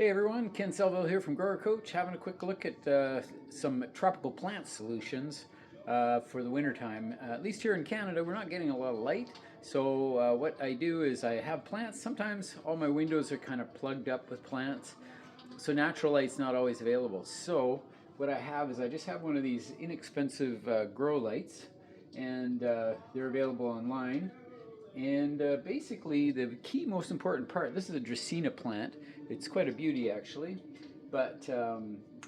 Hey everyone, Ken Salvail here from Grower Coach, having a quick look at some tropical plant solutions for the wintertime. At least here in Canada, we're not getting a lot of light. So what I do is I have plants. Sometimes all my windows are kind of plugged up with plants, so natural light's not always available. So what I have is I just have one of these inexpensive grow lights, and they're available online. And basically the key most important part, this is a Dracaena plant. It's quite a beauty actually. But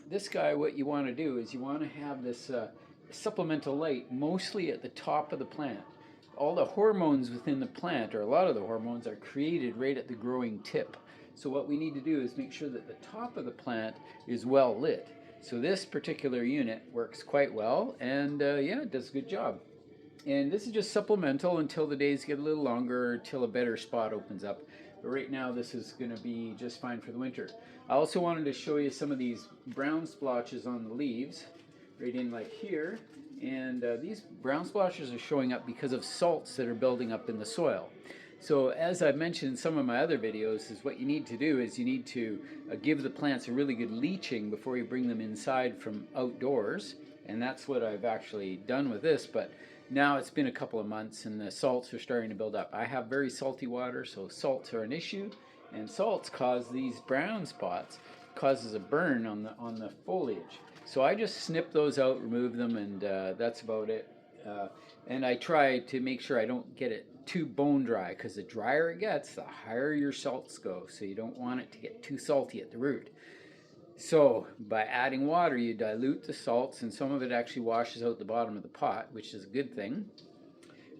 this guy, what you want to do is you want to have this supplemental light mostly at the top of the plant. All the hormones within the plant, or a lot of the hormones, are created right at the growing tip. So what we need to do is make sure that the top of the plant is well lit. So this particular unit works quite well, and yeah, it does a good job. And this is just supplemental until the days get a little longer, until a better spot opens up. But right now this is going to be just fine for the winter. I also wanted to show you some of these brown splotches on the leaves, right in like here. And these brown splotches are showing up because of salts that are building up in the soil. So as I've mentioned in some of my other videos, is what you need to do is you need to give the plants a really good leaching before you bring them inside from outdoors. And that's what I've actually done with this. But now it's been a couple of months and the salts are starting to build up. I have very salty water, so salts are an issue, and salts cause these brown spots, causes a burn on the foliage. So I just snip those out, remove them, and that's about it. And I try to make sure I don't get it too bone dry, because the drier it gets, the higher your salts go. So you don't want it to get too salty at the root. So by adding water, you dilute the salts, and some of it actually washes out the bottom of the pot, which is a good thing.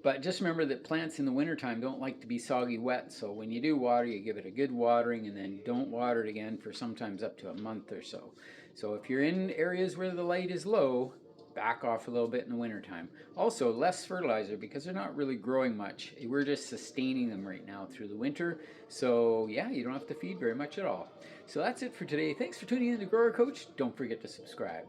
But just remember that plants in the wintertime don't like to be soggy wet, so when you do water, you give it a good watering, and then don't water it again for sometimes up to a month or so. So if you're in areas where the light is low, back off a little bit in the wintertime. Also, less fertilizer, because they're not really growing much. We're just sustaining them right now through the winter. So yeah, you don't have to feed very much at all. So that's it for today. Thanks for tuning in to Grower Coach. Don't forget to subscribe.